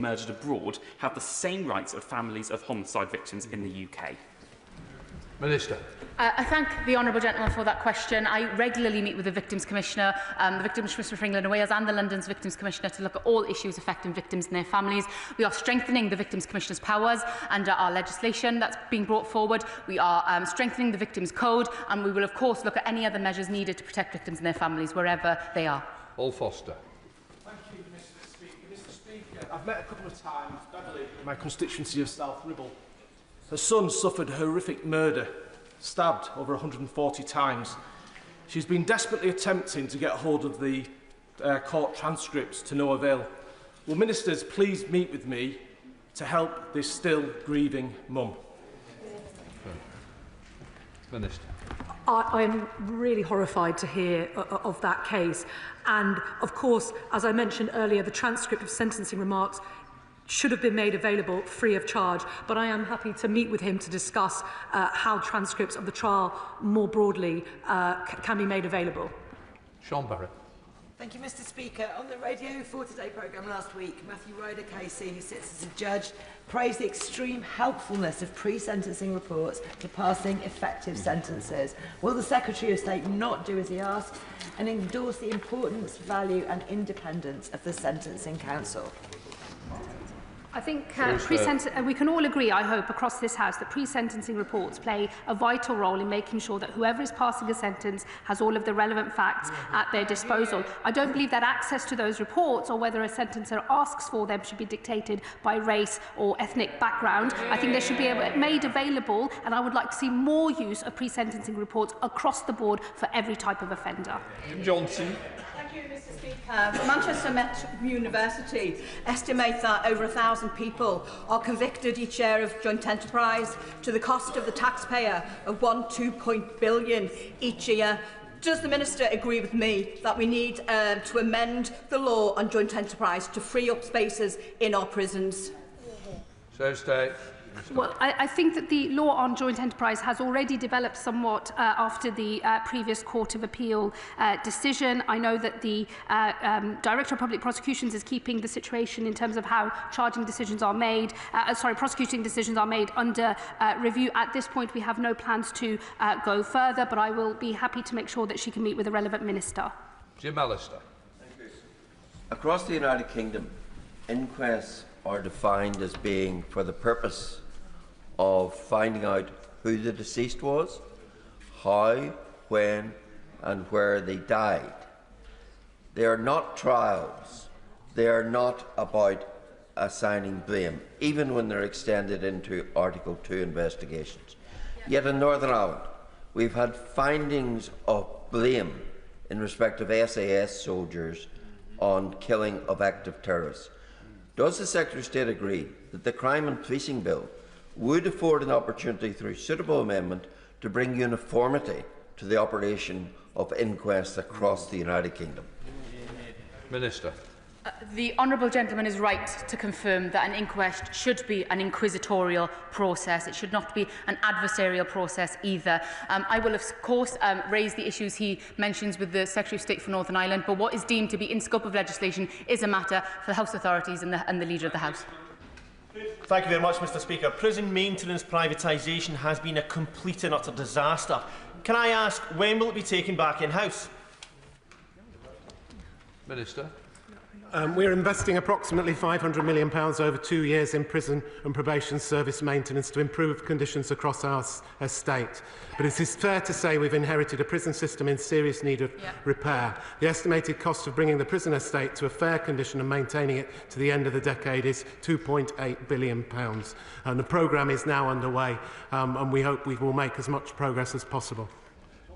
murdered abroad have the same rights as families of homicide victims in the UK? Minister. I thank the honourable gentleman for that question. I regularly meet with the Victims Commissioner, the Victims Commissioner for England and Wales and the London's Victims Commissioner to look at all issues affecting victims and their families. We are strengthening the Victims Commissioner's powers under our legislation that's being brought forward. We are strengthening the Victims Code, and we will of course look at any other measures needed to protect victims and their families wherever they are. Paul Foster. Thank you, Mr. Speaker. Mr. Speaker, I've met a couple of times Beverly in my constituency of South Ribble. Her son suffered a horrific murder, stabbed over 140 times. She's been desperately attempting to get hold of the court transcripts to no avail. Will ministers please meet with me to help this still grieving mum? Minister. I'm really horrified to hear of that case. And of course, as I mentioned earlier, the transcript of sentencing remarks should have been made available free of charge, but I am happy to meet with him to discuss how transcripts of the trial more broadly can be made available. Sean Barrett. Thank you, Mr. Speaker. On the Radio 4 Today programme last week, Matthew Ryder Casey, who sits as a judge, praised the extreme helpfulness of pre-sentencing reports to passing effective sentences. Will the Secretary of State not do as he asks and endorse the importance, value and independence of the Sentencing Council? I think we can all agree, I hope, across this House that pre-sentencing reports play a vital role in making sure that whoever is passing a sentence has all of the relevant facts at their disposal. I don't believe that access to those reports, or whether a sentencer asks for them, should be dictated by race or ethnic background. I think they should be made available, and I would like to see more use of pre-sentencing reports across the board for every type of offender. Jim Johnson. Thank you, Mr. Speaker. Manchester Met University estimates that over 1,000 people are convicted each year of joint enterprise to the cost of the taxpayer of £1.2 billion each year. Does the Minister agree with me that we need to amend the law on joint enterprise to free up spaces in our prisons? Well, I think that the law on joint enterprise has already developed somewhat after the previous Court of Appeal decision. I know that the Director of Public Prosecutions is keeping the situation in terms of how charging decisions are made, prosecuting decisions are made under review. At this point, we have no plans to go further, but I will be happy to make sure that she can meet with the relevant minister. Jim Allister. Across the United Kingdom, inquests are defined as being for the purpose of finding out who the deceased was, how, when and where they died. They are not trials. They are not about assigning blame, even when they're extended into Article 2 investigations. Yet in Northern Ireland, we've had findings of blame in respect of SAS soldiers on killing of active terrorists. Does the Secretary of State agree that the Crime and Policing Bill would afford an opportunity through suitable amendment to bring uniformity to the operation of inquests across the United Kingdom? Minister. The honourable gentleman is right to confirm that an inquest should be an inquisitorial process. It should not be an adversarial process either. I will, of course, raise the issues he mentions with the Secretary of State for Northern Ireland, but what is deemed to be in scope of legislation is a matter for the House authorities and the Leader of the House. Thank you very much, Mr. Speaker. Prison maintenance privatisation has been a complete and utter disaster. Can I ask, when will it be taken back in-house? Minister. We're investing approximately £500 million over 2 years in prison and probation service maintenance to improve conditions across our estate. But it is fair to say we've inherited a prison system in serious need of repair. The estimated cost of bringing the prison estate to a fair condition and maintaining it to the end of the decade is £2.8 billion. And the programme is now underway, and we hope we will make as much progress as possible.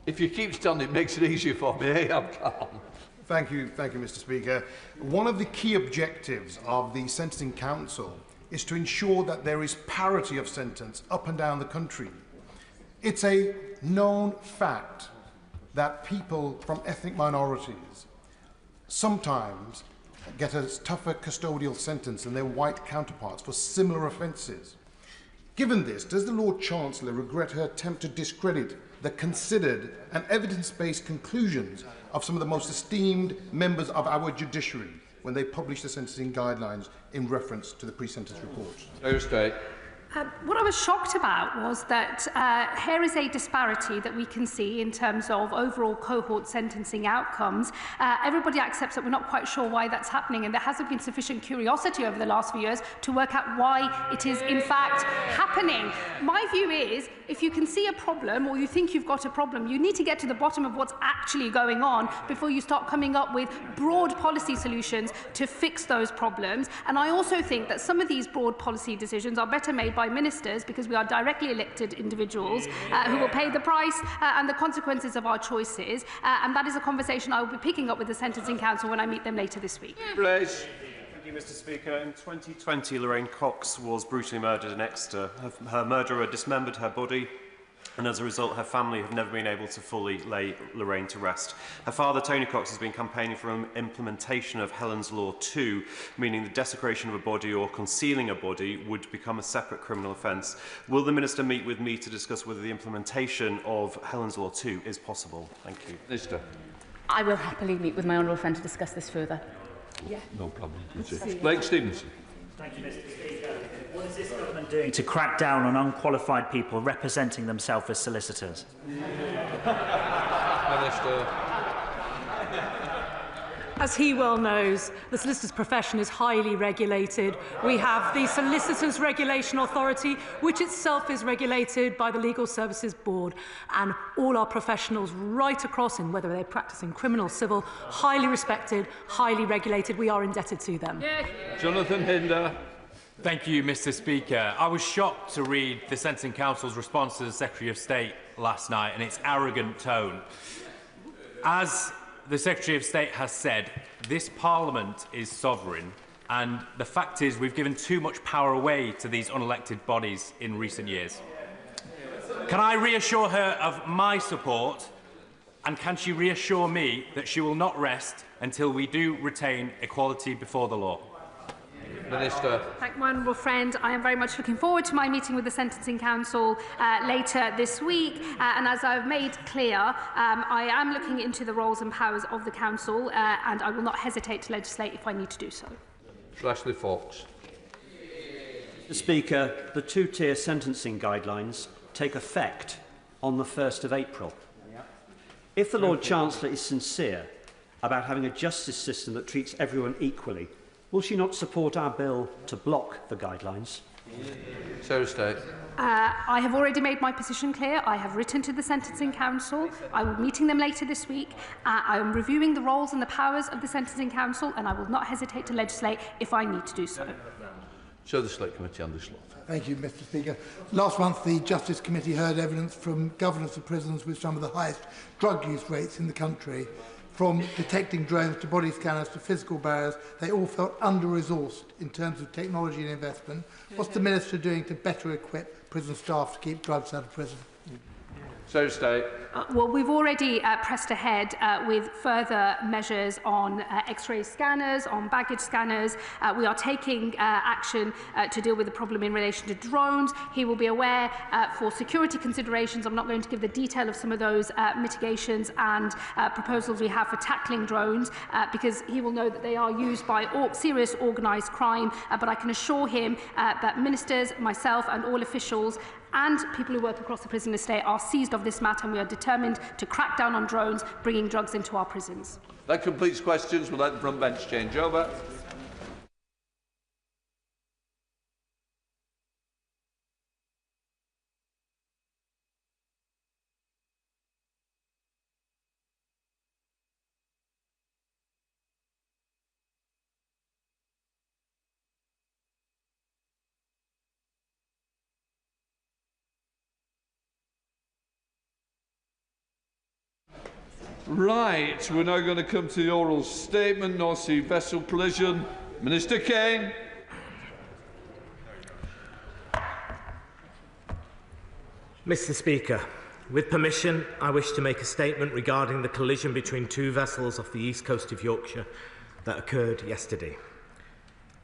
If you keep standing, it makes it easier for me. Hey, I'm calm. Thank you, Mr. Speaker. One of the key objectives of the Sentencing Council is to ensure that there is parity of sentence up and down the country. It's a known fact that people from ethnic minorities sometimes get a tougher custodial sentence than their white counterparts for similar offences. Given this, does the Lord Chancellor regret her attempt to discredit the considered and evidence-based conclusions of some of the most esteemed members of our judiciary, when they publish the sentencing guidelines in reference to the pre-sentence report? What I was shocked about was that here is a disparity that we can see in terms of overall cohort sentencing outcomes. Everybody accepts that we're not quite sure why that's happening, and there hasn't been sufficient curiosity over the last few years to work out why it is in fact happening. My view is, if you can see a problem or you think you've got a problem, you need to get to the bottom of what's actually going on before you start coming up with broad policy solutions to fix those problems. And I also think that some of these broad policy decisions are better made by ministers, because we are directly elected individuals who will pay the price and the consequences of our choices. And that is a conversation I will be picking up with the Sentencing Council when I meet them later this week. Please. Thank you, Mr. Speaker. In 2020, Lorraine Cox was brutally murdered in Exeter. Her murderer dismembered her body, and as a result, her family have never been able to fully lay Lorraine to rest. Her father, Tony Cox, has been campaigning for an implementation of Helen's Law 2, meaning the desecration of a body or concealing a body would become a separate criminal offence. Will the Minister meet with me to discuss whether the implementation of Helen's Law 2 is possible? Thank you. Minister. I will happily meet with my honourable friend to discuss this further. Yeah. No problem. Blake Stevenson. Thank you, Mr. Speaker. What is this government doing to crack down on unqualified people representing themselves as solicitors? Minister. As he well knows, the solicitor's profession is highly regulated. We have the Solicitors Regulation Authority, which itself is regulated by the Legal Services Board, and all our professionals right across, in whether they practice in criminal, civil, highly respected, highly regulated. We are indebted to them. Jonathan Hinder. Thank you, Mr. Speaker. I was shocked to read the Sentencing Council's response to the Secretary of State last night and its arrogant tone. As the Secretary of State has said, this Parliament is sovereign, and the fact is we've given too much power away to these unelected bodies in recent years. Can I reassure her of my support, and can she reassure me that she will not rest until we do retain equality before the law? Minister. Thank my honourable friend. I am very much looking forward to my meeting with the Sentencing Council later this week. And as I've made clear, I am looking into the roles and powers of the Council, and I will not hesitate to legislate if I need to do so. Ashley Fox. Mr. Speaker, the two-tier sentencing guidelines take effect on the 1st of April. If the Lord Chancellor is sincere about having a justice system that treats everyone equally, will she not support our bill to block the guidelines? I have already made my position clear. I have written to the Sentencing Council. I will be meeting them later this week. I am reviewing the roles and the powers of the Sentencing Council, and I will not hesitate to legislate if I need to do so. Show the Select Committee on this law. Thank you, Mr. Speaker. Last month, the Justice Committee heard evidence from governors of prisons with some of the highest drug use rates in the country. From detecting drones to body scanners to physical barriers, they all felt under-resourced in terms of technology and investment. What's the Minister doing to better equip prison staff to keep drugs out of prison? Well, we've already pressed ahead with further measures on X-ray scanners, on baggage scanners. We are taking action to deal with the problem in relation to drones. He will be aware for security considerations. I'm not going to give the detail of some of those mitigations and proposals we have for tackling drones because he will know that they are used by serious organised crime. But I can assure him that ministers, myself and all officials and people who work across the prison estate are seized of this matter, and we are determined to crack down on drones bringing drugs into our prisons. That completes questions. We'll let the front bench change over. Right, we're now going to come to the oral statement, North Sea Vessel Collision. Minister Kane. Mr. Speaker, with permission, I wish to make a statement regarding the collision between two vessels off the east coast of Yorkshire that occurred yesterday.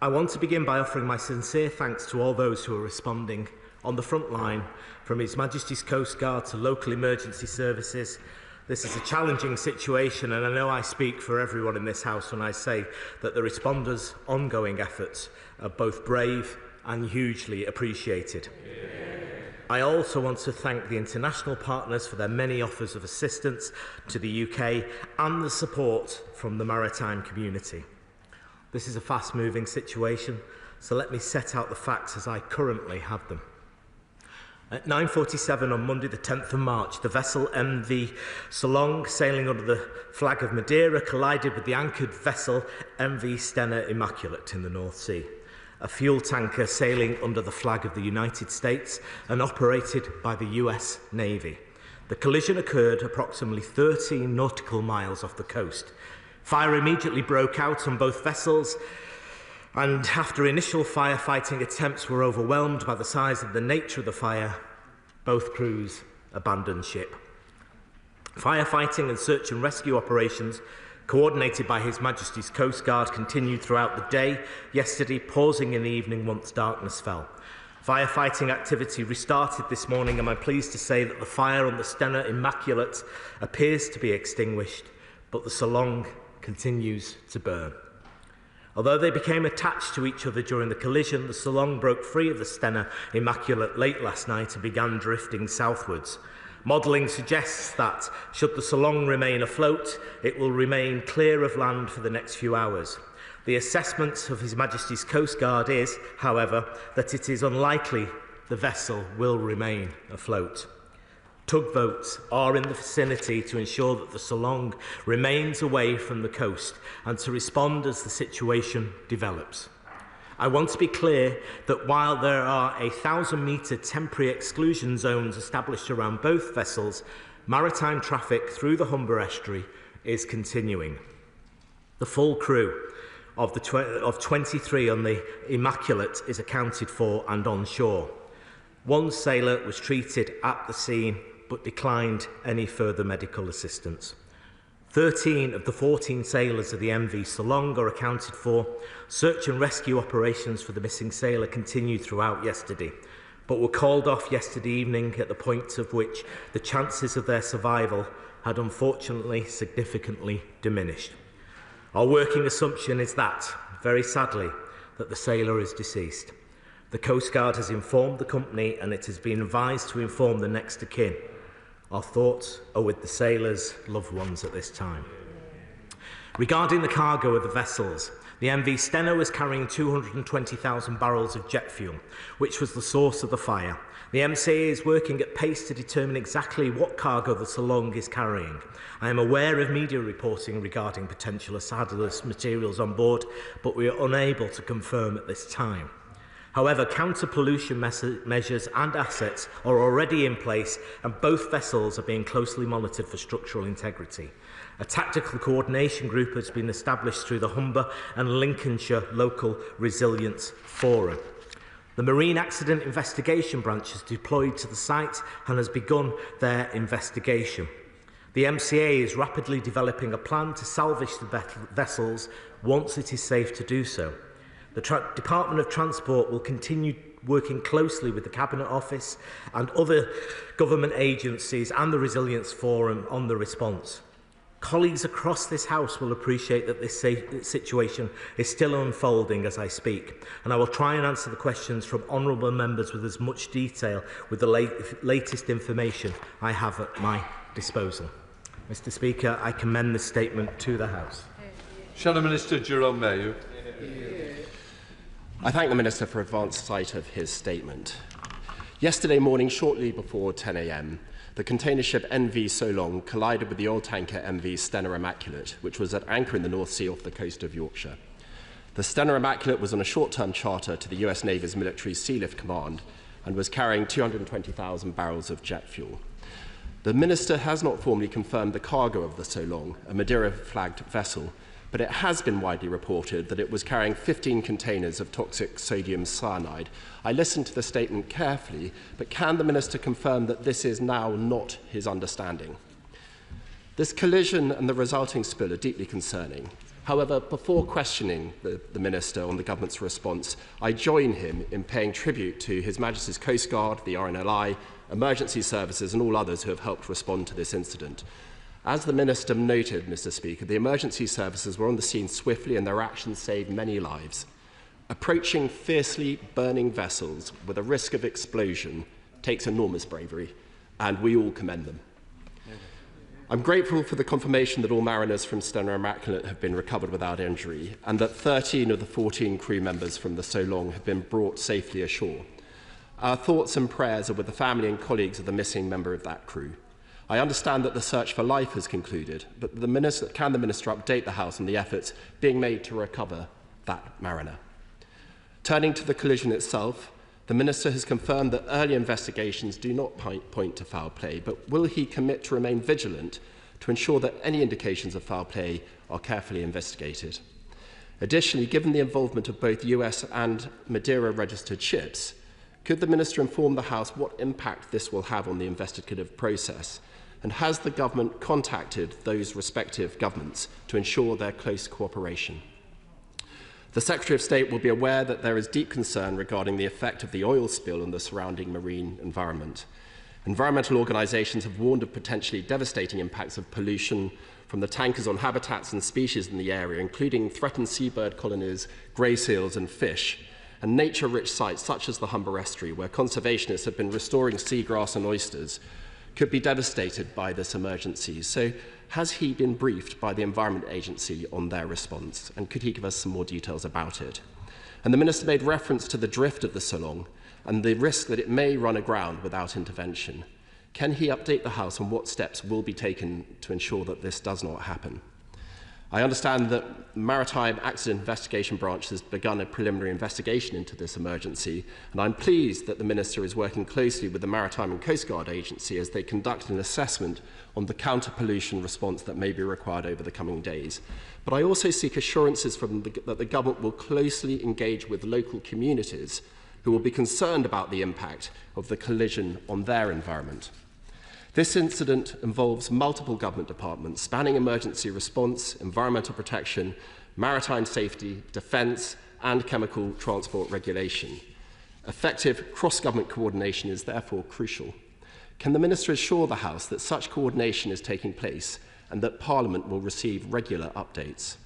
I want to begin by offering my sincere thanks to all those who are responding on the front line, from His Majesty's Coast Guard to local emergency services, This is a challenging situation, and I know I speak for everyone in this House when I say that the responders' ongoing efforts are both brave and hugely appreciated. I also want to thank the international partners for their many offers of assistance to the UK and the support from the maritime community. This is a fast-moving situation, so let me set out the facts as I currently have them. At 9:47 on Monday the 10th of March, the vessel MV Solong, sailing under the flag of Madeira, collided with the anchored vessel MV Stena Immaculate in the North Sea, a fuel tanker sailing under the flag of the United States and operated by the US Navy. The collision occurred approximately 13 nautical miles off the coast. Fire immediately broke out on both vessels, and after initial firefighting attempts were overwhelmed by the size and the nature of the fire, both crews abandoned ship. Firefighting and search and rescue operations, coordinated by His Majesty's Coast Guard, continued throughout the day yesterday, pausing in the evening once darkness fell. Firefighting activity restarted this morning, and I'm pleased to say that the fire on the Stena Immaculate appears to be extinguished, but the Solong continues to burn. Although they became attached to each other during the collision, the Solong broke free of the Stena Immaculate late last night and began drifting southwards. Modelling suggests that, should the Solong remain afloat, it will remain clear of land for the next few hours. The assessment of His Majesty's Coast Guard is, however, that it is unlikely the vessel will remain afloat. Tugboats are in the vicinity to ensure that the Solong remains away from the coast and to respond as the situation develops. I want to be clear that while there are 1,000-metre temporary exclusion zones established around both vessels, maritime traffic through the Humber estuary is continuing. The full crew of 23 on the Immaculate is accounted for and on shore. One sailor was treated at the scene but declined any further medical assistance. 13 of the 14 sailors of the MV Solong are accounted for. Search and rescue operations for the missing sailor continued throughout yesterday, but were called off yesterday evening at the point of which the chances of their survival had unfortunately significantly diminished. Our working assumption is that, very sadly, that the sailor is deceased. The Coast Guard has informed the company, and it has been advised to inform the next of kin. Our thoughts are with the sailors' loved ones at this time. Regarding the cargo of the vessels, the MV Stena was carrying 220,000 barrels of jet fuel, which was the source of the fire. The MCA is working at pace to determine exactly what cargo the Solong is carrying. I am aware of media reporting regarding potential hazardous materials on board, but we are unable to confirm at this time. However, counter-pollution measures and assets are already in place, and both vessels are being closely monitored for structural integrity. A tactical coordination group has been established through the Humber and Lincolnshire Local Resilience Forum. The Marine Accident Investigation Branch is deployed to the site and has begun their investigation. The MCA is rapidly developing a plan to salvage the vessels once it is safe to do so. The Department of Transport will continue working closely with the Cabinet Office and other government agencies and the Resilience Forum on the response. Colleagues across this House will appreciate that this situation is still unfolding as I speak, and I will try and answer the questions from honourable members with as much detail with the latest information I have at my disposal. Mr Speaker, I commend this statement to the House. Shadow Minister Jerome Mayu. I thank the Minister for advance sight of his statement. Yesterday morning, shortly before 10 a.m, the container ship NV Solong collided with the oil tanker MV Stena Immaculate, which was at anchor in the North Sea off the coast of Yorkshire. The Stena Immaculate was on a short-term charter to the US Navy's Military Sealift Command and was carrying 220,000 barrels of jet fuel. The Minister has not formally confirmed the cargo of the Solong, a Madeira-flagged vessel, but it has been widely reported that it was carrying 15 containers of toxic sodium cyanide. I listened to the statement carefully, but can the Minister confirm that this is now not his understanding? This collision and the resulting spill are deeply concerning. However, before questioning the Minister on the Government's response, I join him in paying tribute to His Majesty's Coast Guard, the RNLI, emergency services and all others who have helped respond to this incident. As the Minister noted, Mr. Speaker, the emergency services were on the scene swiftly and their actions saved many lives. Approaching fiercely burning vessels with a risk of explosion takes enormous bravery, and we all commend them. I'm grateful for the confirmation that all mariners from Stena Immaculate have been recovered without injury, and that 13 of the 14 crew members from the So Long have been brought safely ashore. Our thoughts and prayers are with the family and colleagues of the missing member of that crew. I understand that the search for life has concluded, but can the Minister update the House on the efforts being made to recover that mariner? Turning to the collision itself, the Minister has confirmed that early investigations do not point to foul play, but will he commit to remain vigilant to ensure that any indications of foul play are carefully investigated? Additionally, given the involvement of both US and Madeira-registered ships, could the Minister inform the House what impact this will have on the investigative process? And has the government contacted those respective governments to ensure their close cooperation? The Secretary of State will be aware that there is deep concern regarding the effect of the oil spill on the surrounding marine environment. Environmental organisations have warned of potentially devastating impacts of pollution from the tankers on habitats and species in the area, including threatened seabird colonies, grey seals and fish, and nature-rich sites such as the Humber Estuary, where conservationists have been restoring seagrass and oysters, could be devastated by this emergency. So has he been briefed by the Environment Agency on their response? And could he give us some more details about it? And the Minister made reference to the drift of the So Long and the risk that it may run aground without intervention. Can he update the House on what steps will be taken to ensure that this does not happen? I understand that Maritime Accident Investigation Branch has begun a preliminary investigation into this emergency, and I'm pleased that the Minister is working closely with the Maritime and Coast Guard Agency as they conduct an assessment on the counter-pollution response that may be required over the coming days. But I also seek assurances that the government will closely engage with local communities who will be concerned about the impact of the collision on their environment. This incident involves multiple government departments spanning emergency response, environmental protection, maritime safety, defence and chemical transport regulation. Effective cross-government coordination is therefore crucial. Can the Minister assure the House that such coordination is taking place and that Parliament will receive regular updates?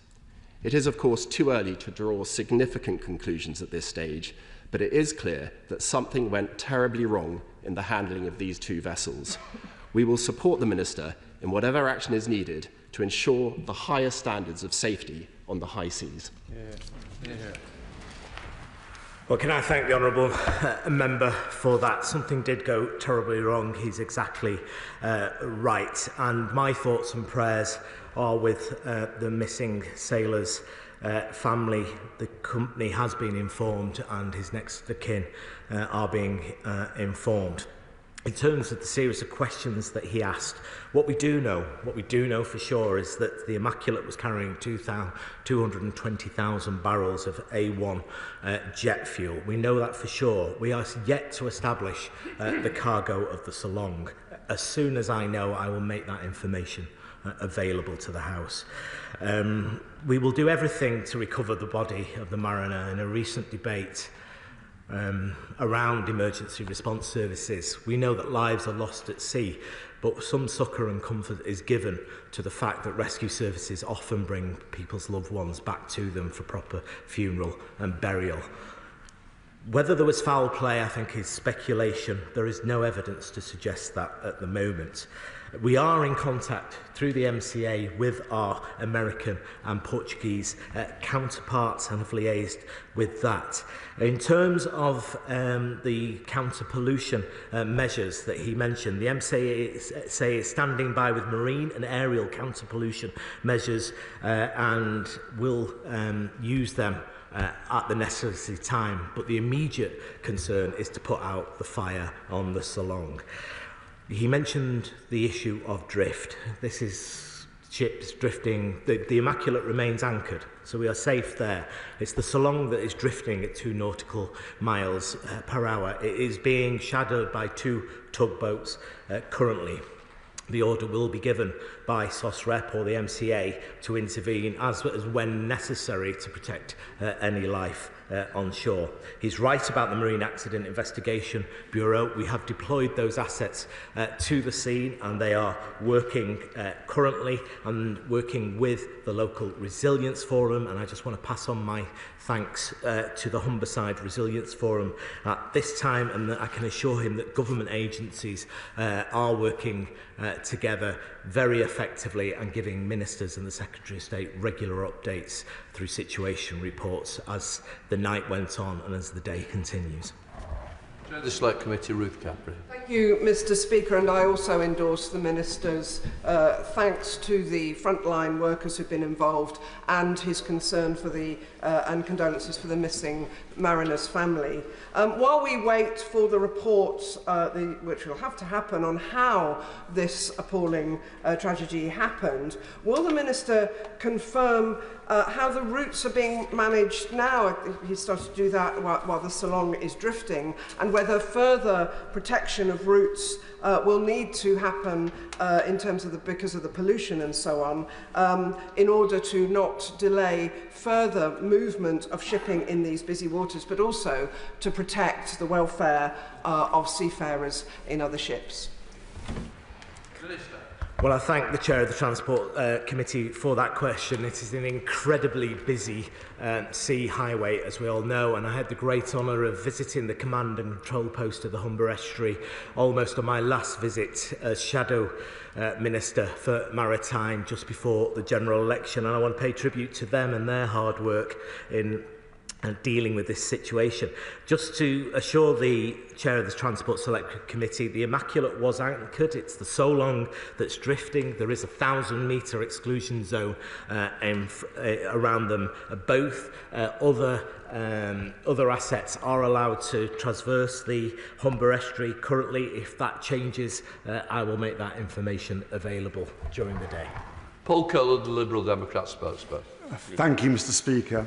It is, of course, too early to draw significant conclusions at this stage, but it is clear that something went terribly wrong in the handling of these two vessels. We will support the Minister in whatever action is needed to ensure the highest standards of safety on the high seas. Well, can I thank the Honourable member for that? Something did go terribly wrong. He's exactly right. And my thoughts and prayers are with the missing sailors' family. The company has been informed and his next of kin are being informed. In terms of the series of questions that he asked, what we do know for sure is that the Immaculate was carrying 220,000 barrels of A1 jet fuel. We know that for sure. We are yet to establish the cargo of the So Long. As soon as I know, I will make that information available to the House. We will do everything to recover the body of the mariner. In a recent debate around emergency response services, we know that lives are lost at sea, but some succour and comfort is given to the fact that rescue services often bring people's loved ones back to them for proper funeral and burial. Whether there was foul play, I think, is speculation. There is no evidence to suggest that at the moment. We are in contact through the MCA with our American and Portuguese counterparts and have liaised with that. In terms of the counter-pollution measures that he mentioned, the MCA is standing by with marine and aerial counter-pollution measures and will use them at the necessary time, but the immediate concern is to put out the fire on the So Long. He mentioned the issue of drift. This is ships drifting. The Immaculate remains anchored, so we are safe there. It's the So Long that is drifting at 2 nautical miles per hour. It is being shadowed by 2 tugboats currently. The order will be given by SOSREP or the MCA to intervene as when necessary to protect any life on shore. He's right about the Marine Accident Investigation Bureau. We have deployed those assets to the scene, and they are working currently and working with the local Resilience Forum, and I just want to pass on my thanks to the Humberside Resilience Forum at this time, and that I can assure him that government agencies are working together very effectively and giving ministers and the Secretary of State regular updates through situation reports as the night went on and as the day continues. Chair of the Select Committee, Ruth Capri. Thank you, Mr. Speaker, and I also endorse the Minister's thanks to the frontline workers who've been involved and his concern for the and condolences for the missing mariner's family. While we wait for the reports, which will have to happen, on how this appalling tragedy happened, will the Minister confirm how the routes are being managed now? He started to do that while the Salong is drifting, and whether further protection of routes will need to happen in terms of because of the pollution and so on, in order to not delay further movement of shipping in these busy waters, but also to protect the welfare of seafarers in other ships. Well, I thank the Chair of the Transport Committee for that question. It is an incredibly busy sea highway, as we all know, and I had the great honour of visiting the command and control post of the Humber Estuary almost on my last visit as Shadow Minister for Maritime just before the general election, and I want to pay tribute to them and their hard work in dealing with this situation. Just to assure the Chair of the Transport Select Committee, the Immaculate was anchored. It's the Solong that's drifting. There is a 1,000-metre exclusion zone around them both. Other assets are allowed to traverse the Humber Estuary currently. If that changes, I will make that information available during the day. Paul Keller, the Liberal Democrat spokesman. Thank you, Mr. Speaker.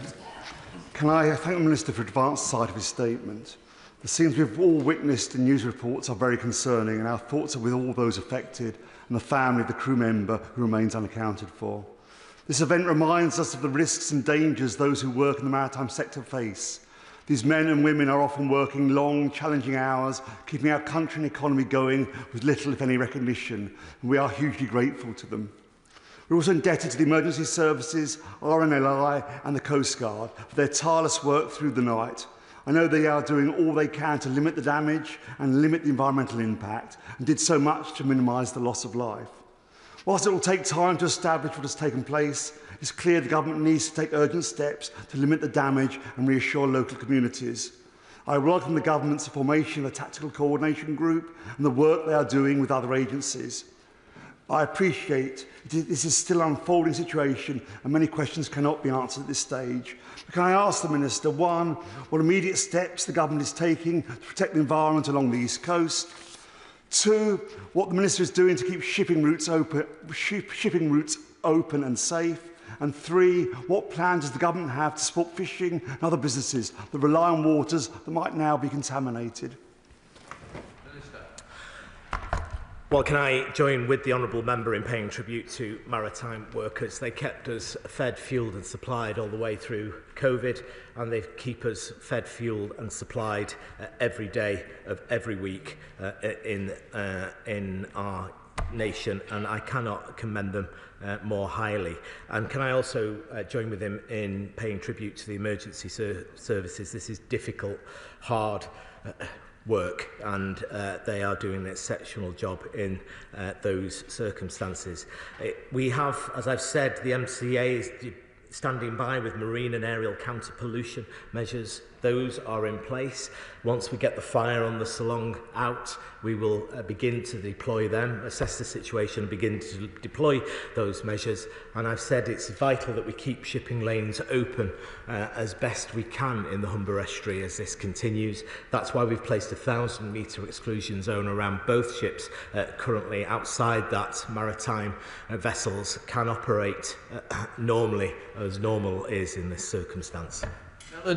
Can I thank the Minister for advanced side of his statement? The scenes we've all witnessed in news reports are very concerning, and our thoughts are with all those affected and the family of the crew member who remains unaccounted for. This event reminds us of the risks and dangers those who work in the maritime sector face. These men and women are often working long, challenging hours, keeping our country and economy going with little, if any, recognition, and we are hugely grateful to them. We're also indebted to the emergency services, RNLI and the Coast Guard for their tireless work through the night. I know they are doing all they can to limit the damage and limit the environmental impact, and did so much to minimise the loss of life. Whilst it will take time to establish what has taken place, it's clear the government needs to take urgent steps to limit the damage and reassure local communities. I welcome the government's formation of a tactical coordination group and the work they are doing with other agencies. I appreciate this is still an unfolding situation and many questions cannot be answered at this stage. But can I ask the Minister, one, what immediate steps the government is taking to protect the environment along the East Coast? Two, what the Minister is doing to keep shipping routes open and safe? And three, what plans does the government have to support fishing and other businesses that rely on waters that might now be contaminated? Well, can I join with the Honourable Member in paying tribute to maritime workers? They kept us fed, fuelled and supplied all the way through COVID, and they keep us fed, fuelled and supplied every day of every week in our nation, and I cannot commend them more highly. And can I also join with him in paying tribute to the emergency services? This is difficult, hard work, and they are doing an exceptional job in those circumstances. We have, as I've said, the MCA is standing by with marine and aerial counter-pollution measures. Those are in place. Once we get the fire on the Salong out, we will begin to deploy them, assess the situation and begin to deploy those measures. And I've said it's vital that we keep shipping lanes open as best we can in the Humber Estuary as this continues. That's why we've placed a 1,000-metre exclusion zone around both ships. Currently outside that, maritime vessels can operate normally, as normal is in this circumstance.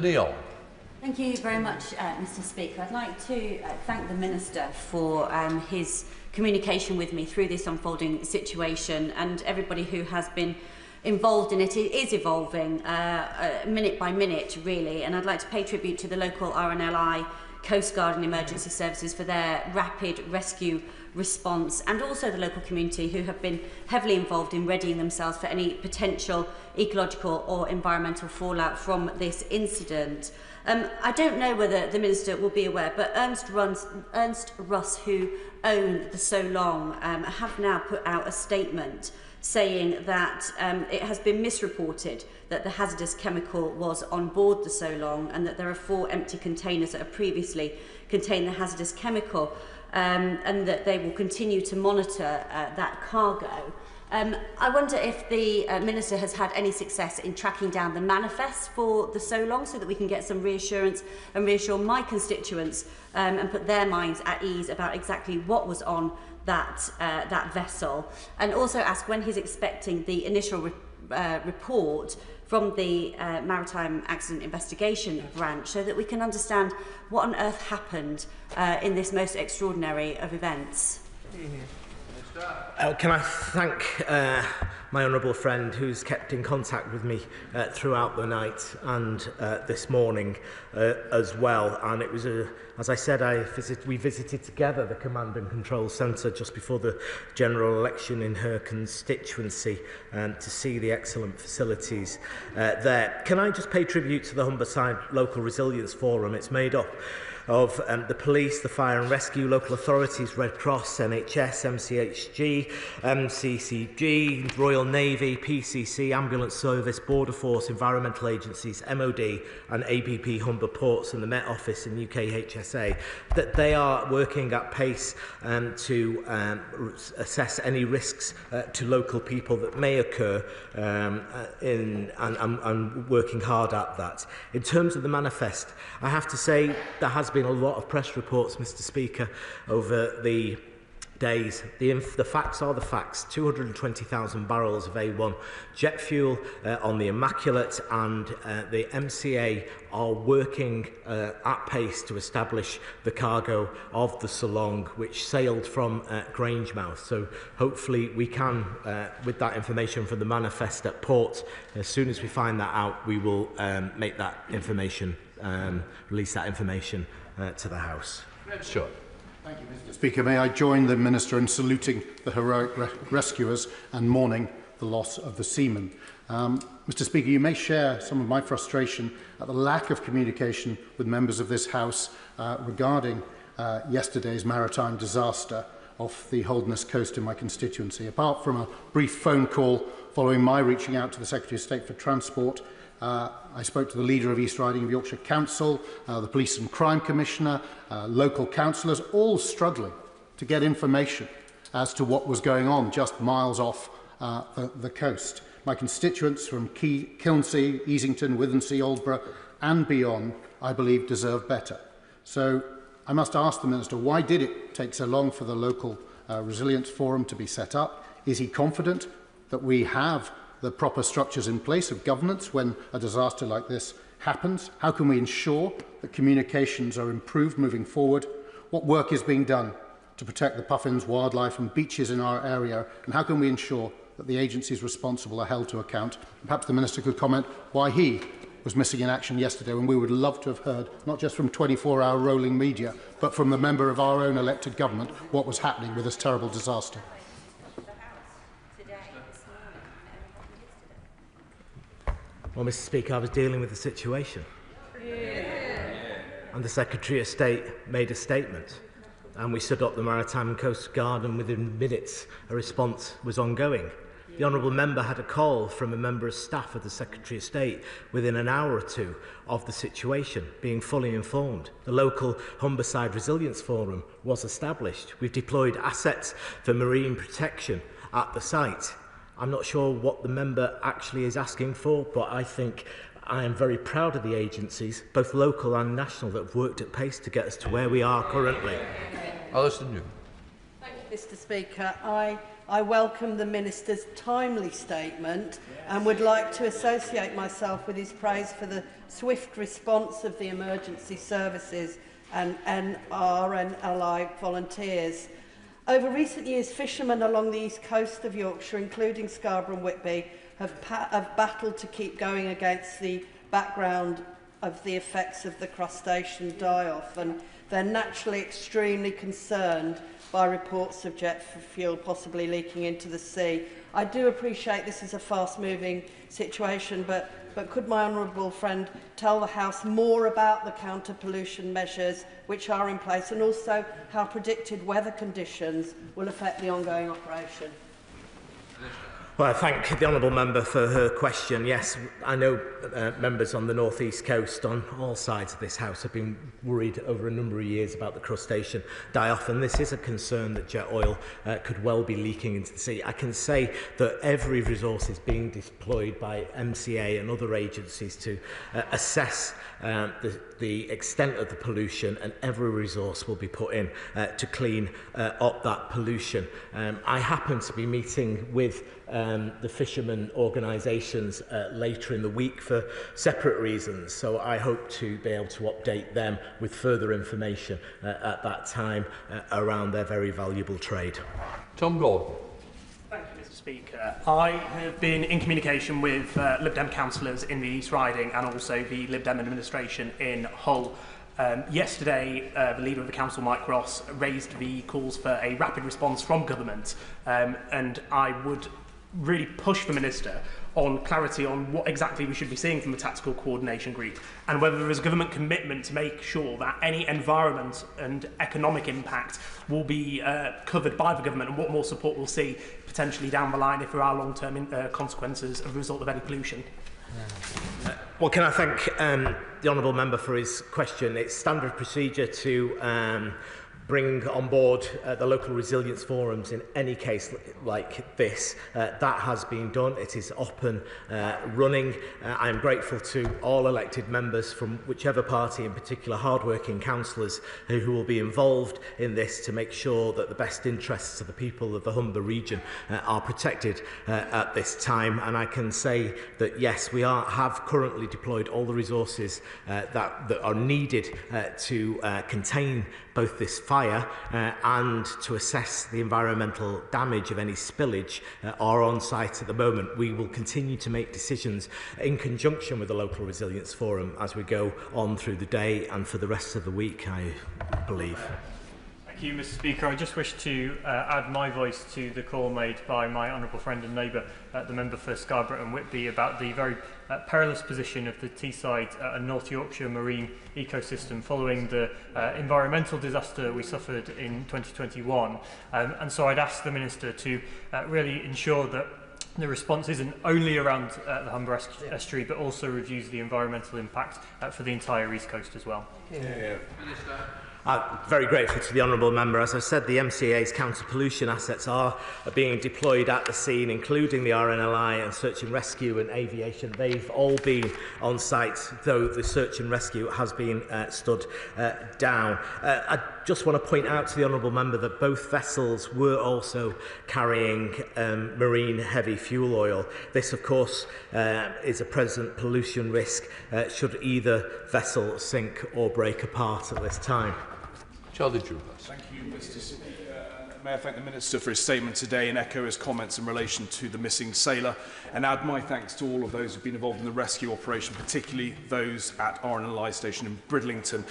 Neil. Thank you very much, Mr. Speaker. I'd like to thank the Minister for his communication with me through this unfolding situation, and everybody who has been involved in it is evolving minute by minute, really, and I'd like to pay tribute to the local RNLI, Coast Guard and emergency services for their rapid rescue response, and also the local community who have been heavily involved in readying themselves for any potential ecological or environmental fallout from this incident. I don't know whether the Minister will be aware, but Ernst Russ, who owned the So Long, have now put out a statement saying that it has been misreported that the hazardous chemical was on board the So Long, and that there are 4 empty containers that have previously contained the hazardous chemical, and that they will continue to monitor that cargo. I wonder if the Minister has had any success in tracking down the manifest for the So Long, so that we can get some reassurance and reassure my constituents and put their minds at ease about exactly what was on that vessel, and also ask when he's expecting the initial report from the Maritime Accident Investigation Branch, so that we can understand what on earth happened in this most extraordinary of events. Can I thank my honourable friend who's kept in contact with me throughout the night and this morning as well. And it was, as I said, we visited together the Command and Control Centre just before the general election in her constituency to see the excellent facilities there. Can I just pay tribute to the Humberside Local Resilience Forum? It's made up of the police, the fire and rescue, local authorities, Red Cross, NHS, MCHG, MCCG, Royal Navy, PCC, Ambulance Service, Border Force, environmental agencies, MOD and ABP Humber Ports and the Met Office and UKHSA, that they are working at pace to assess any risks to local people that may occur and working hard at that. In terms of the manifest, I have to say there has been a lot of press reports, Mr. Speaker, over the days. The facts are the facts. 220,000 barrels of A1 jet fuel on the Immaculate, and the MCA are working at pace to establish the cargo of the So Long, which sailed from Grangemouth. So hopefully we can, with that information from the manifest at port, as soon as we find that out, we will make that information, release that information to the House. Sure. Thank you, Mr. Speaker. May I join the Minister in saluting the heroic rescuers and mourning the loss of the seamen. Mr. Speaker, you may share some of my frustration at the lack of communication with members of this House regarding yesterday's maritime disaster off the Holderness coast in my constituency. Apart from a brief phone call following my reaching out to the Secretary of State for Transport, I spoke to the leader of East Riding of Yorkshire Council, the Police and Crime Commissioner, local councillors, all struggling to get information as to what was going on just miles off the coast. My constituents from Kilnsea, Easington, Withensea, Aldborough and beyond, I believe, deserve better. So I must ask the Minister, why did it take so long for the local resilience forum to be set up? Is he confident that we have the proper structures in place of governance when a disaster like this happens? How can we ensure that communications are improved moving forward? What work is being done to protect the puffins, wildlife and beaches in our area? And how can we ensure that the agencies responsible are held to account? Perhaps the Minister could comment why he was missing in action yesterday, when we would love to have heard, not just from 24-hour rolling media, but from the member of our own elected government, what was happening with this terrible disaster. Well, Mr. Speaker, I was dealing with the situation. And the Secretary of State made a statement. And we stood up the Maritime and Coast Guard, and within minutes a response was ongoing. The Honourable Member had a call from a member of staff of the Secretary of State within an hour or two of the situation, being fully informed. The local Humberside Resilience Forum was established. We've deployed assets for marine protection at the site. I'm not sure what the member actually is asking for, but I think I am very proud of the agencies, both local and national, that have worked at pace to get us to where we are currently. Alison Newman. Thank you, Mr. Speaker. I welcome the Minister's timely statement and would like to associate myself with his praise for the swift response of the emergency services and RNLI volunteers. Over recent years, fishermen along the east coast of Yorkshire, including Scarborough and Whitby, have battled to keep going against the background of the effects of the crustacean die-off, and they're naturally extremely concerned by reports of jet fuel possibly leaking into the sea. I do appreciate this is a fast-moving situation, but could my honourable friend tell the House more about the counter-pollution measures which are in place, and also how predicted weather conditions will affect the ongoing operation? Well, I thank the honourable member for her question. Yes, I know members on the North East Coast on all sides of this House have been worried over a number of years about the crustacean die-off, and this is a concern that jet oil could well be leaking into the sea. I can say that every resource is being deployed by MCA and other agencies to assess the extent of the pollution, and every resource will be put in to clean up that pollution. I happen to be meeting with the fishermen organisations later in the week for separate reasons, so I hope to be able to update them with further information at that time around their very valuable trade. Tom Gordon. Thank you, Mr. Speaker. I have been in communication with Lib Dem councillors in the East Riding and also the Lib Dem administration in Hull. Yesterday, the leader of the council, Mike Ross, raised the calls for a rapid response from government, and I would really push the Minister on clarity on what exactly we should be seeing from the Tactical Coordination Group, and whether there is a government commitment to make sure that any environment and economic impact will be covered by the government, and what more support we'll see potentially down the line if there are long-term consequences as a result of any pollution. Well, can I thank the honourable member for his question. It's standard procedure to bring on board the local resilience forums in any case like this. That has been done. It is up and running. I am grateful to all elected members from whichever party, in particular hard-working councillors who will be involved in this to make sure that the best interests of the people of the Humber region are protected at this time. And I can say that yes, we have currently deployed all the resources that are needed to contain both this fire and to assess the environmental damage of any spillage are on site at the moment. We will continue to make decisions in conjunction with the Local Resilience Forum as we go on through the day and for the rest of the week, I believe. Thank you, Mr. Speaker. I just wish to add my voice to the call made by my honourable friend and neighbour, the member for Scarborough and Whitby, about the very perilous position of the Teesside and North Yorkshire marine ecosystem following the environmental disaster we suffered in 2021. And so I'd ask the Minister to really ensure that the response isn't only around the Humber estuary, but also reviews the environmental impact for the entire East Coast as well. Yeah. Very grateful to the honourable member. As I said, the MCA's counter-pollution assets are being deployed at the scene, including the RNLI and search and rescue and aviation. They've all been on site, though the search and rescue has been stood down. I just want to point out to the honourable member that both vessels were also carrying marine heavy fuel oil. This, of course, is a present pollution risk should either vessel sink or break apart at this time. Thank you, Mr. Speaker. May I thank the Minister for his statement today and echo his comments in relation to the missing sailor, and add my thanks to all of those who have been involved in the rescue operation, particularly those at RNLI station in Bridlington.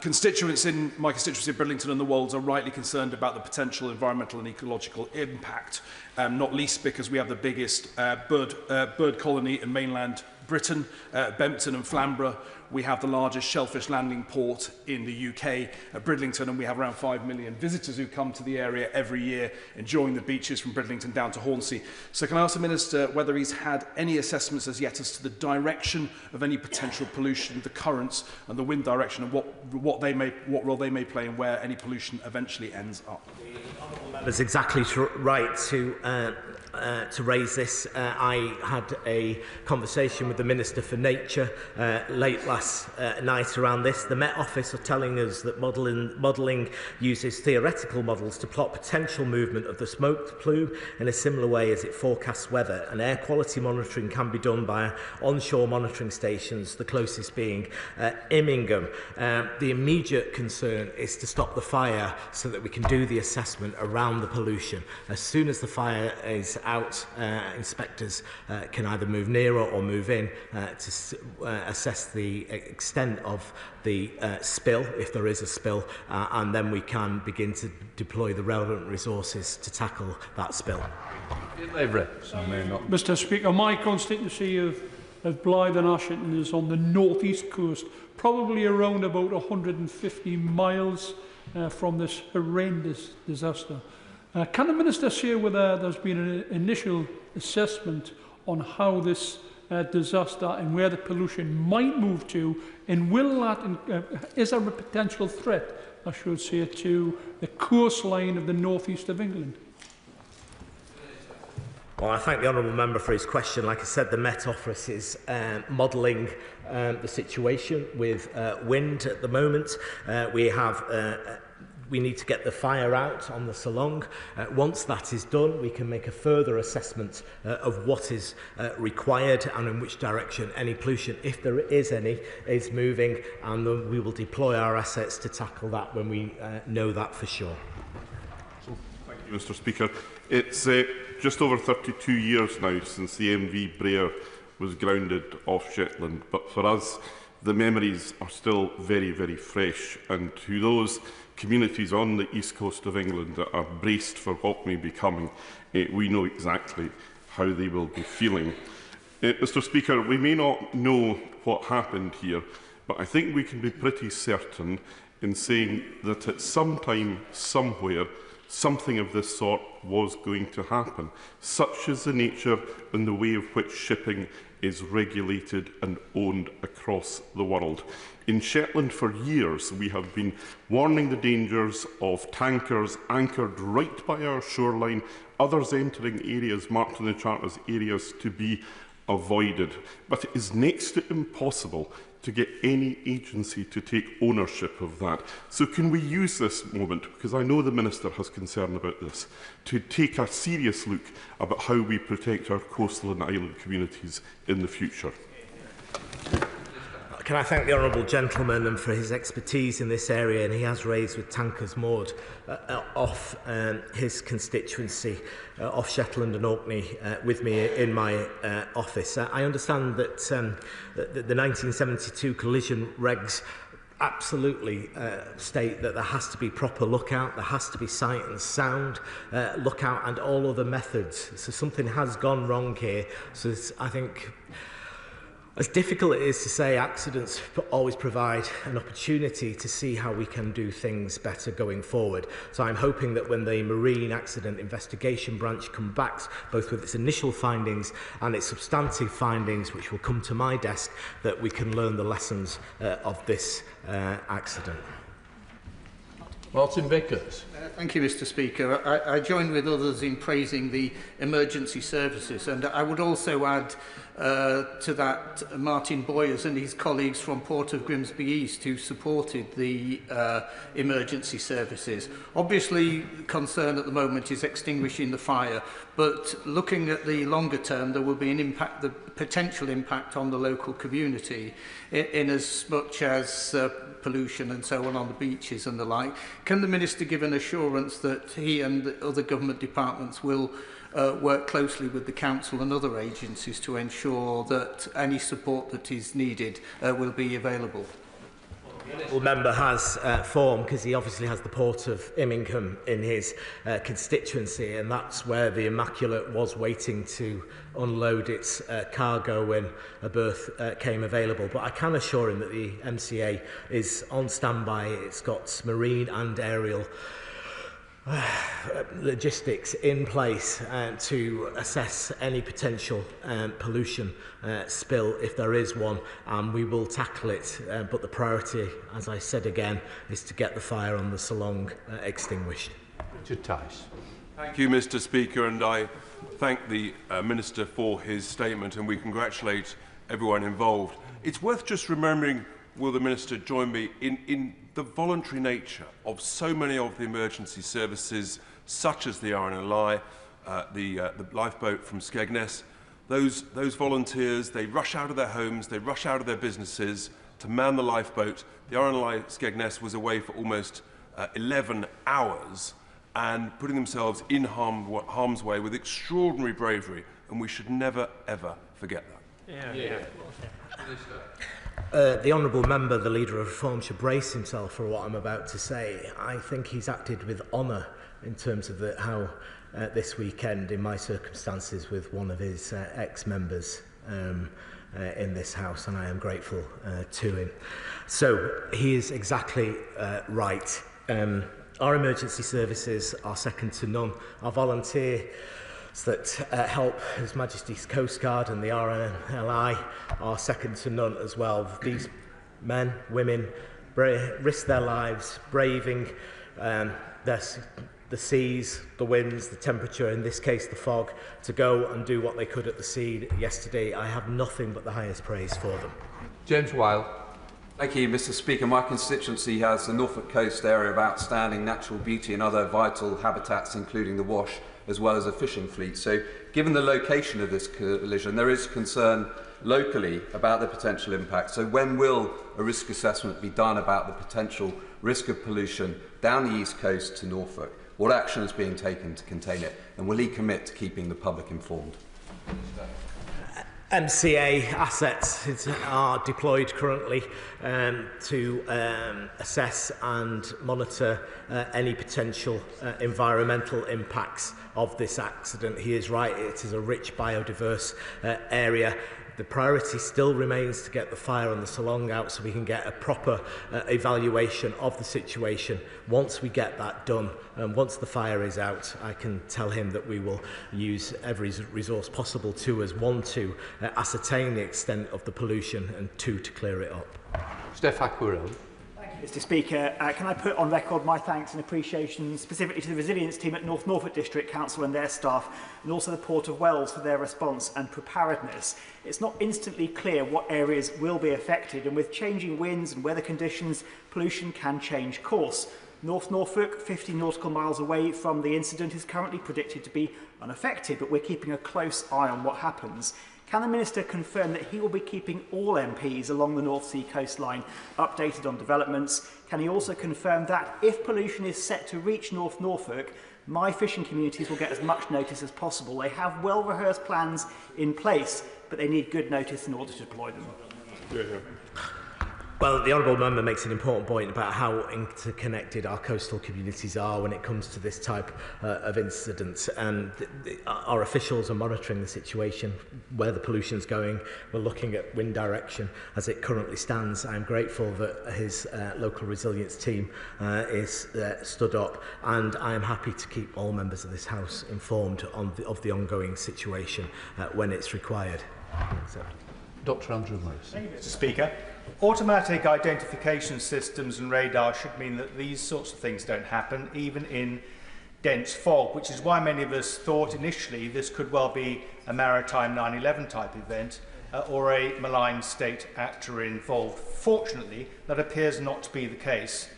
Constituents in my constituency of Bridlington and the Wolds are rightly concerned about the potential environmental and ecological impact, not least because we have the biggest bird colony in mainland Britain, Bempton and Flamborough. We have the largest shellfish landing port in the UK at Bridlington, and we have around 5 million visitors who come to the area every year, enjoying the beaches from Bridlington down to Hornsey. So can I ask the Minister whether he's had any assessments as yet as to the direction of any potential pollution, the currents and the wind direction, and what role they may play in where any pollution eventually ends up? That's exactly right to raise this. I had a conversation with the Minister for Nature late last night around this. The Met Office are telling us that modelling uses theoretical models to plot potential movement of the smoke plume in a similar way as it forecasts weather, and air quality monitoring can be done by onshore monitoring stations, the closest being Immingham. The immediate concern is to stop the fire so that we can do the assessment around the pollution. As soon as the fire is out. Inspectors can either move nearer or move in to assess the extent of the spill, if there is a spill, and then we can begin to deploy the relevant resources to tackle that spill. Mr. Speaker, my constituency of Blythe and Ashington is on the northeast coast, probably around about 150 miles from this horrendous disaster. Can the Minister share whether there's been an initial assessment on how this disaster and where the pollution might move to, and will that, is there a potential threat, I should say, to the coastline of the northeast of England? Well, I thank the honourable member for his question. Like I said, the Met Office is modelling the situation with wind at the moment. We need to get the fire out on the Solong. Once that is done, we can make a further assessment of what is required and in which direction any pollution, if there is any, is moving, and then we will deploy our assets to tackle that when we know that for sure. Thank you, Mr. Speaker. It's just over 32 years now since the MV Brer was grounded off Shetland, but for us, the memories are still very, very fresh, and to those communities on the east coast of England that are braced for what may be coming, we know exactly how they will be feeling. Mr. Speaker, we may not know what happened here, but I think we can be pretty certain in saying that at some time, somewhere, something of this sort was going to happen. Such is the nature and the way of which shipping is regulated and owned across the world. In Shetland for years we have been warning the dangers of tankers anchored right by our shoreline, others entering areas marked in the chart as areas to be avoided. But it is next to impossible to get any agency to take ownership of that. So can we use this moment, because I know the Minister has concern about this, to take a serious look about how we protect our coastal and island communities in the future? Can I thank the honourable gentleman and for his expertise in this area, and he has raised with tankers moored off his constituency, off Shetland and Orkney, with me in my office. I understand that the 1972 collision regs absolutely state that there has to be proper lookout, there has to be sight and sound lookout and all other methods. So something has gone wrong here. So I think, as difficult it is to say, accidents always provide an opportunity to see how we can do things better going forward. So I'm hoping that when the Marine Accident Investigation Branch comes back, both with its initial findings and its substantive findings, which will come to my desk, that we can learn the lessons of this accident. Martin Vickers. Thank you, Mr. Speaker. I join with others in praising the emergency services, and I would also add to that Martin Boyers and his colleagues from Port of Grimsby East who supported the emergency services. Obviously, concern at the moment is extinguishing the fire, but looking at the longer term, there will be an impact, the potential impact on the local community in as much as pollution and so on the beaches and the like. Can the Minister give an assurance that he and the other government departments will work closely with the Council and other agencies to ensure that any support that is needed will be available? The member has formed, because he obviously has the Port of Immingham in his constituency, and that's where the Immaculate was waiting to unload its cargo when a berth came available. But I can assure him that the MCA is on standby. It's got marine and aerial logistics in place to assess any potential pollution spill if there is one, and we will tackle it, but the priority, as I said again, is to get the fire on the Solong extinguished. Richard Tice. Thank you, Mr. Speaker, and I thank the Minister for his statement, and we congratulate everyone involved. It's worth just remembering, will the Minister join me, in the voluntary nature of so many of the emergency services, such as the RNLI, the lifeboat from Skegness. Those volunteers, they rush out of their homes, they rush out of their businesses to man the lifeboat. The RNLI Skegness was away for almost 11 hours, and putting themselves in harm's way with extraordinary bravery, and we should never, ever forget that. The honourable member, the Leader of Reform, should brace himself for what I'm about to say. I think he's acted with honour in terms of how this weekend, in my circumstances, with one of his ex-members in this House, and I am grateful to him. So he is exactly right. Our emergency services are second to none. Our volunteers that help His Majesty's Coast Guard and the RNLI are second to none as well. These men, women, risk their lives, braving the seas, the winds, the temperature, in this case the fog, to go and do what they could at the sea yesterday. I have nothing but the highest praise for them. James Weil. Thank you, Mr. Speaker. My constituency has the Norfolk coast area of outstanding natural beauty and other vital habitats, including the Wash, as well as a fishing fleet. So, given the location of this collision, there is concern locally about the potential impact. So, when will a risk assessment be done about the potential risk of pollution down the east coast to Norfolk? What action is being taken to contain it? And will he commit to keeping the public informed? MCA assets are deployed currently to assess and monitor any potential environmental impacts of this accident. He is right, it is a rich biodiverse area. The priority still remains to get the fire on the Salong out so we can get a proper evaluation of the situation. Once we get that done, and once the fire is out, I can tell him that we will use every resource possible to us, one, to ascertain the extent of the pollution, and two, to clear it up. Steph Aquarell. Mr. Speaker, can I put on record my thanks and appreciation specifically to the resilience team at North Norfolk District Council and their staff, and also the Port of Wells for their response and preparedness. It's not instantly clear what areas will be affected, and with changing winds and weather conditions, pollution can change course. North Norfolk, 50 nautical miles away from the incident, is currently predicted to be unaffected, but we're keeping a close eye on what happens. Can the Minister confirm that he will be keeping all MPs along the North Sea coastline updated on developments? Can he also confirm that if pollution is set to reach North Norfolk, my fishing communities will get as much notice as possible? They have well-rehearsed plans in place, but they need good notice in order to deploy them. Well, the Honourable Member makes an important point about how interconnected our coastal communities are when it comes to this type of incident. And our officials are monitoring the situation, where the pollution's going. We're looking at wind direction as it currently stands. I'm grateful that his local resilience team is stood up, and I am happy to keep all members of this House informed of the ongoing situation when it's required. Dr. Andrew Morris. Thank you, Mr. Speaker. Automatic identification systems and radar should mean that these sorts of things don't happen, even in dense fog, which is why many of us thought initially this could well be a maritime 9/11 type event or a malign state actor involved. Fortunately, that appears not to be the case,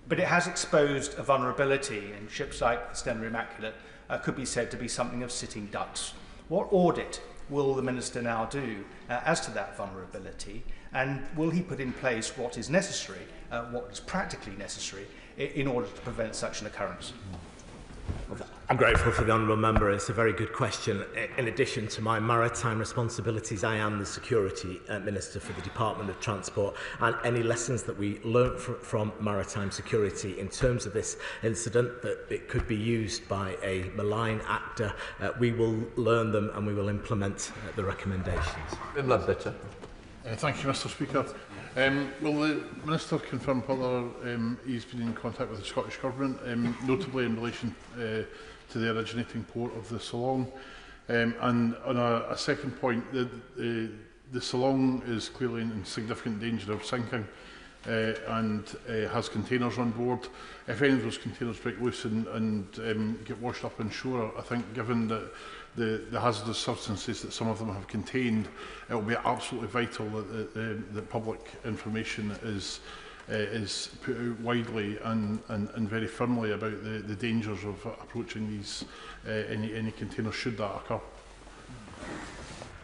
but it has exposed a vulnerability, and ships like the Stena Immaculate could be said to be something of sitting ducks. What audit will the Minister now do as to that vulnerability, and will he put in place what is necessary, what is practically necessary, in order to prevent such an occurrence? I'm grateful for the Honourable Member. It's a very good question. In addition to my maritime responsibilities, I am the Security Minister for the Department of Transport, and any lessons that we learnt from maritime security in terms of this incident, that it could be used by a malign actor, we will learn them and we will implement the recommendations. Thank you, Mr. Speaker. Will the Minister confirm whether he's been in contact with the Scottish Government, notably in relation to the originating port of the Salong? And on a second point, the Salong is clearly in significant danger of sinking and has containers on board. If any of those containers break loose and get washed up on shore, I think given that the hazardous substances that some of them have contained, it will be absolutely vital that public information is put out widely and very firmly about the dangers of approaching these any containers should that occur.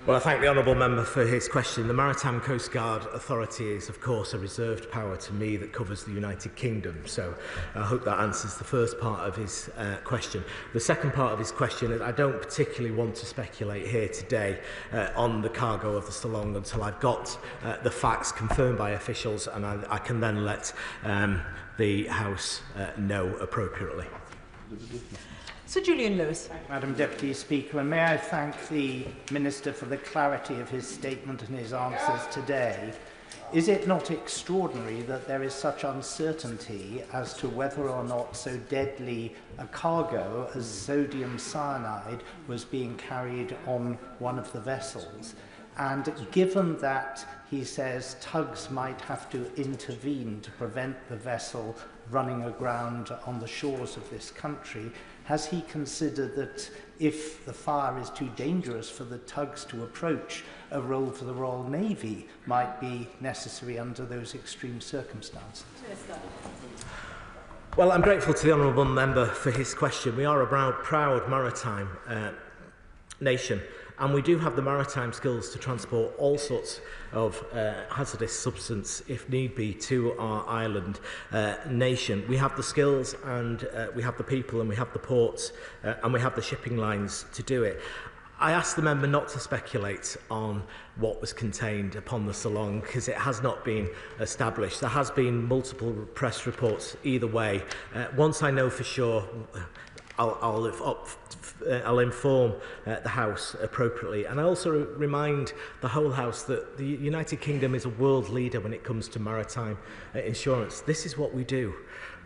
Well, I thank the Honourable Member for his question. The Maritime Coast Guard Authority is, of course, a reserved power to me that covers the United Kingdom. So I hope that answers the first part of his question. The second part of his question is I don't particularly want to speculate here today on the cargo of the Salong until I've got the facts confirmed by officials, and I can then let the House know appropriately. Sir Julian Lewis. Madam Deputy Speaker, and may I thank the Minister for the clarity of his statement and his answers today. Is it not extraordinary that there is such uncertainty as to whether or not so deadly a cargo as sodium cyanide was being carried on one of the vessels? And given that he says tugs might have to intervene to prevent the vessel running aground on the shores of this country, has he considered that if the fire is too dangerous for the tugs to approach, a role for the Royal Navy might be necessary under those extreme circumstances? Well, I'm grateful to the Honourable Member for his question. We are a proud maritime nation, and we do have the maritime skills to transport all sorts of hazardous substance, if need be, to our island nation. We have the skills, and we have the people, and we have the ports, and we have the shipping lines to do it. I asked the member not to speculate on what was contained upon the Salong because it has not been established. There has been multiple press reports either way. Once I know for sure, I'll inform the House appropriately. And I also remind the whole House that the United Kingdom is a world leader when it comes to maritime insurance. This is what we do.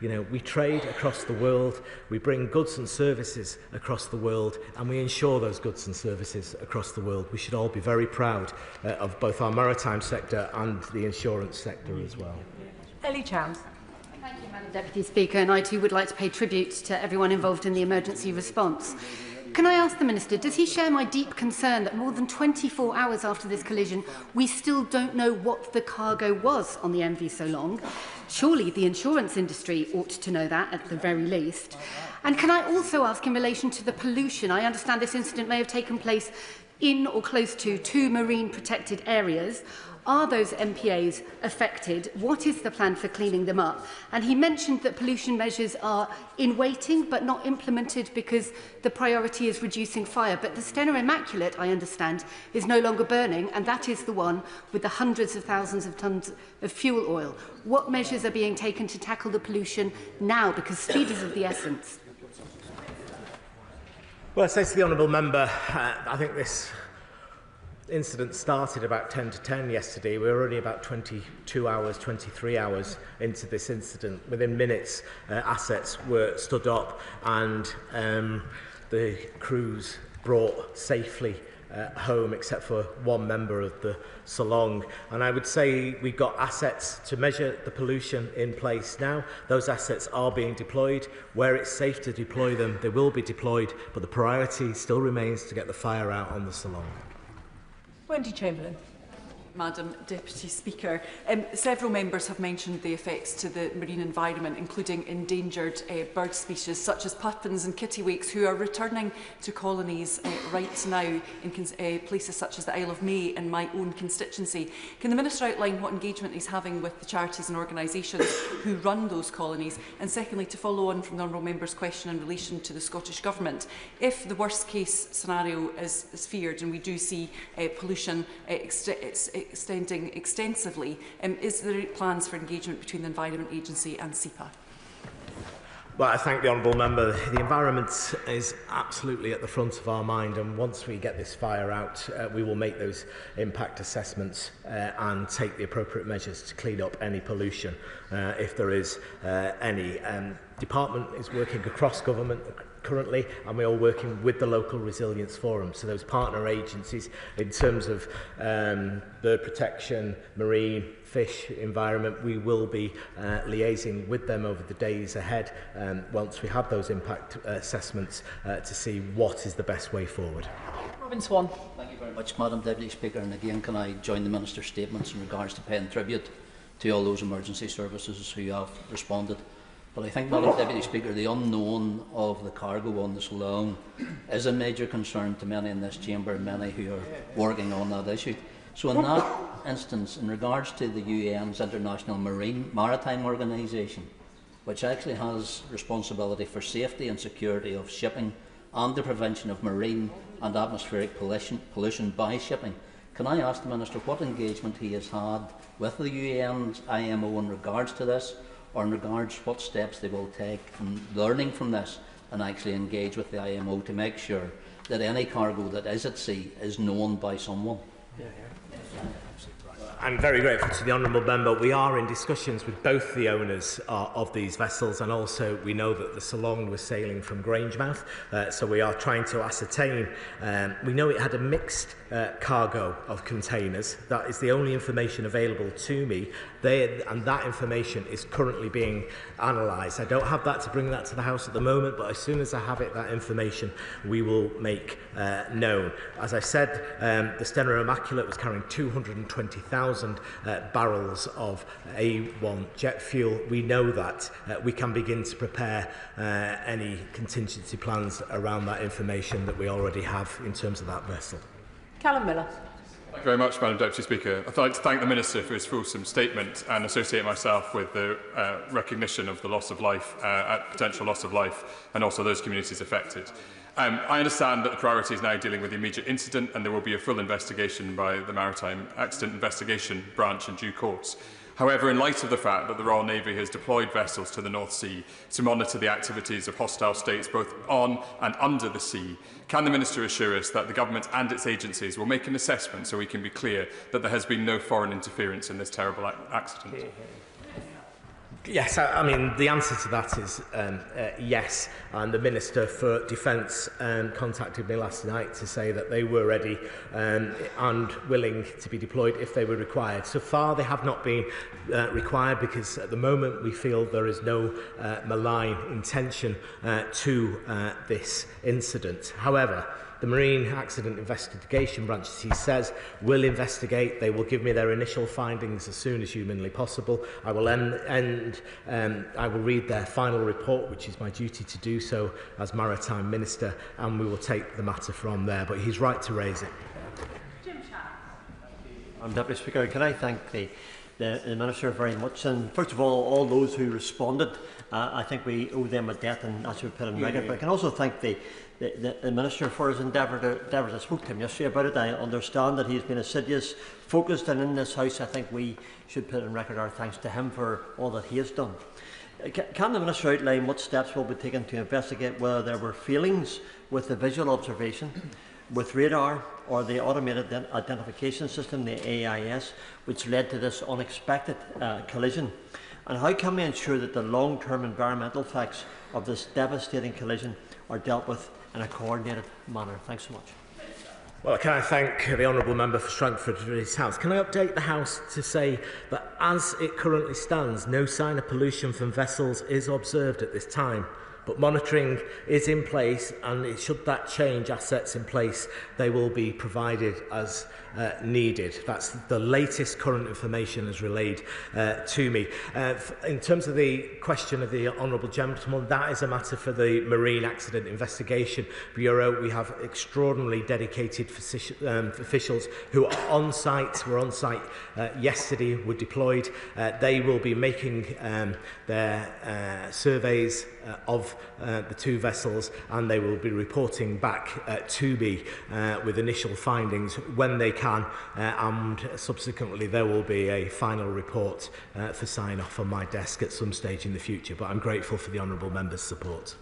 You know, we trade across the world, we bring goods and services across the world, and we insure those goods and services across the world. We should all be very proud of both our maritime sector and the insurance sector as well. Ellie Chowns. Thank you, Madam Deputy Speaker, and I too would like to pay tribute to everyone involved in the emergency response. Can I ask the Minister, does he share my deep concern that more than 24 hours after this collision, we still don't know what the cargo was on the MV Solong? Surely the insurance industry ought to know that at the very least. And can I also ask in relation to the pollution? I understand this incident may have taken place in or close to 2 marine protected areas. Are those MPAs affected? What is the plan for cleaning them up? And he mentioned that pollution measures are in waiting but not implemented because the priority is reducing fire. But the Stena Immaculate, I understand, is no longer burning, and that is the one with the hundreds of thousands of tonnes of fuel oil. What measures are being taken to tackle the pollution now? Because speed is of the essence. Well, I say to the Honourable Member, I think this incident started about 10 to 10 yesterday. We were only about 22 hours, 23 hours into this incident. Within minutes, assets were stood up and the crews brought safely home, except for one member of the Salong. And I would say we've got assets to measure the pollution in place now. Those assets are being deployed. Where it's safe to deploy them, they will be deployed, but the priority still remains to get the fire out on the Salong. Wendy Chamberlain. Madam Deputy Speaker. Several members have mentioned the effects to the marine environment, including endangered bird species such as puffins and kittiwakes, who are returning to colonies right now in places such as the Isle of May in my own constituency. Can the Minister outline what engagement he's having with the charities and organisations who run those colonies? And secondly, to follow on from the Honourable Member's question in relation to the Scottish Government, if the worst case scenario is feared and we do see pollution extending extensively, is there plans for engagement between the Environment Agency and SEPA? Well, I thank the Honourable Member. The environment is absolutely at the front of our mind, and once we get this fire out, we will make those impact assessments and take the appropriate measures to clean up any pollution if there is any. Department is working across government currently, and we're all working with the local resilience forum, so those partner agencies in terms of bird protection, marine, fish, environment. We will be liaising with them over the days ahead once we have those impact assessments to see what is the best way forward. Robin Swan. Thank you very much, Madam Deputy Speaker, and again can I join the Minister's statements in regards to paying tribute to all those emergency services who have responded But I think, Madam Deputy Speaker, the unknown of the cargo on this loan is a major concern to many in this chamber and many who are working on that issue. So in that instance, in regards to the UN's International Maritime Organisation, which actually has responsibility for safety and security of shipping and the prevention of marine and atmospheric pollution by shipping, can I ask the Minister what engagement he has had with the UN's IMO in regards to this, or in regards what steps they will take from learning from this and actually engage with the IMO to make sure that any cargo that is at sea is known by someone? I'm very grateful to the honourable member. We are in discussions with both the owners of these vessels, and also we know that the Salon was sailing from Grangemouth, so we are trying to ascertain. We know it had a mixed cargo of containers. That is the only information available to me, and that information is currently being analysed. I don't have that to bring that to the House at the moment, but as soon as I have it, that information we will make known. As I said, the Stena Immaculate was carrying 220,000 barrels of A1 jet fuel. We know that. We can begin to prepare any contingency plans around that information that we already have in terms of that vessel. Callum Miller. Thank you very much, Madam Deputy Speaker. I'd like to thank the Minister for his fulsome statement and associate myself with the recognition of the loss of life, potential loss of life, and also those communities affected. I understand that the priority is now dealing with the immediate incident, and there will be a full investigation by the Maritime Accident Investigation Branch in due course. However, in light of the fact that the Royal Navy has deployed vessels to the North Sea to monitor the activities of hostile states both on and under the sea, can the Minister assure us that the Government and its agencies will make an assessment so we can be clear that there has been no foreign interference in this terrible accident? Yes, I mean, the answer to that is yes. And the Minister for Defence contacted me last night to say that they were ready and willing to be deployed if they were required. So far, they have not been required because at the moment we feel there is no malign intention to this incident. However, the Marine Accident Investigation Branch, as he says, will investigate. They will give me their initial findings as soon as humanly possible. I will I will read their final report, which is my duty to do so as Maritime Minister, and we will take the matter from there. But he's right to raise it. Deputy Speaker, can I thank the Minister very much, and first of all those who responded. I think we owe them a debt, and that should be put in record. But I can also thank the Minister for his endeavours. I spoke to him yesterday about it. I understand that he's been assiduous, focused, and in this House I think we should put in record our thanks to him for all that he has done. Can the Minister outline what steps will be taken to investigate whether there were failings with the visual observation, with radar, or the automated identification system, the AIS, which led to this unexpected collision? And how can we ensure that the long-term environmental effects of this devastating collision are dealt with in a coordinated manner? Thanks so much. Well, can I thank the Honourable Member for Strangford for his House. Can I update the House to say that as it currently stands, no sign of pollution from vessels is observed at this time. But monitoring is in place, and should that change, assets in place, they will be provided as needed. That's the latest current information as relayed to me. In terms of the question of the Honourable Gentleman, that is a matter for the Marine Accident Investigation Bureau. We have extraordinarily dedicated officials who are on site, were on site yesterday, were deployed. They will be making their surveys of the two vessels, and they will be reporting back to me with initial findings when they can, and subsequently there will be a final report for sign-off on my desk at some stage in the future. But I'm grateful for the Honourable Member's support.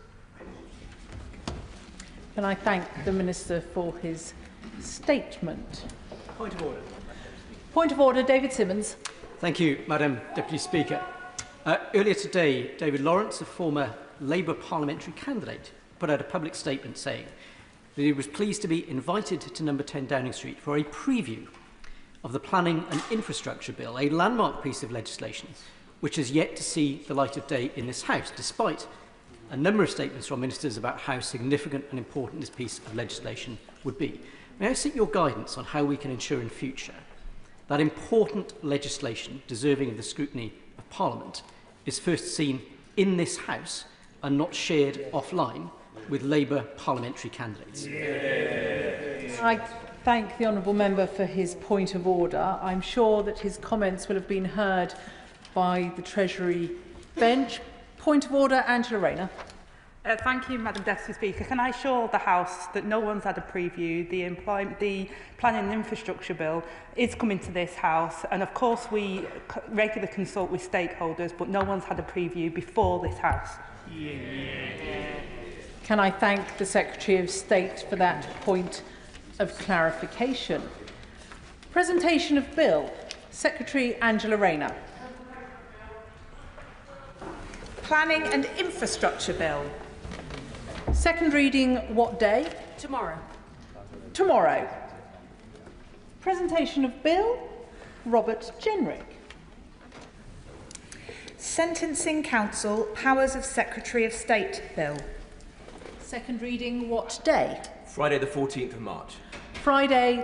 Can I thank the Minister for his statement? Point of order. Point of order, David Simmons. Thank you, Madam Deputy Speaker. Earlier today, David Lawrence, a former Labour parliamentary candidate, put out a public statement saying that he was pleased to be invited to number 10 Downing Street for a preview of the Planning and Infrastructure Bill, a landmark piece of legislation which has yet to see the light of day in this House, despite a number of statements from ministers about how significant and important this piece of legislation would be. May I seek your guidance on how we can ensure in future that important legislation deserving of the scrutiny of Parliament is first seen in this House and not shared offline with Labour parliamentary candidates. I thank the honourable member for his point of order. I'm sure that his comments will have been heard by the Treasury bench. Point of order, Angela Rayner. Thank you, Madam Deputy Speaker. Can I assure the House that no one's had a preview? The Planning and Infrastructure Bill is coming to this House, and of course we regularly consult with stakeholders, but no one's had a preview before this House. Can I thank the Secretary of State for that point of clarification? Presentation of Bill. Secretary Angela Rayner. Planning and Infrastructure Bill. Second reading, what day? Tomorrow. Tomorrow. Presentation of Bill. Robert Jenrick. Sentencing Council Powers of Secretary of State Bill. Second reading, what day? Friday the 14th of March. Friday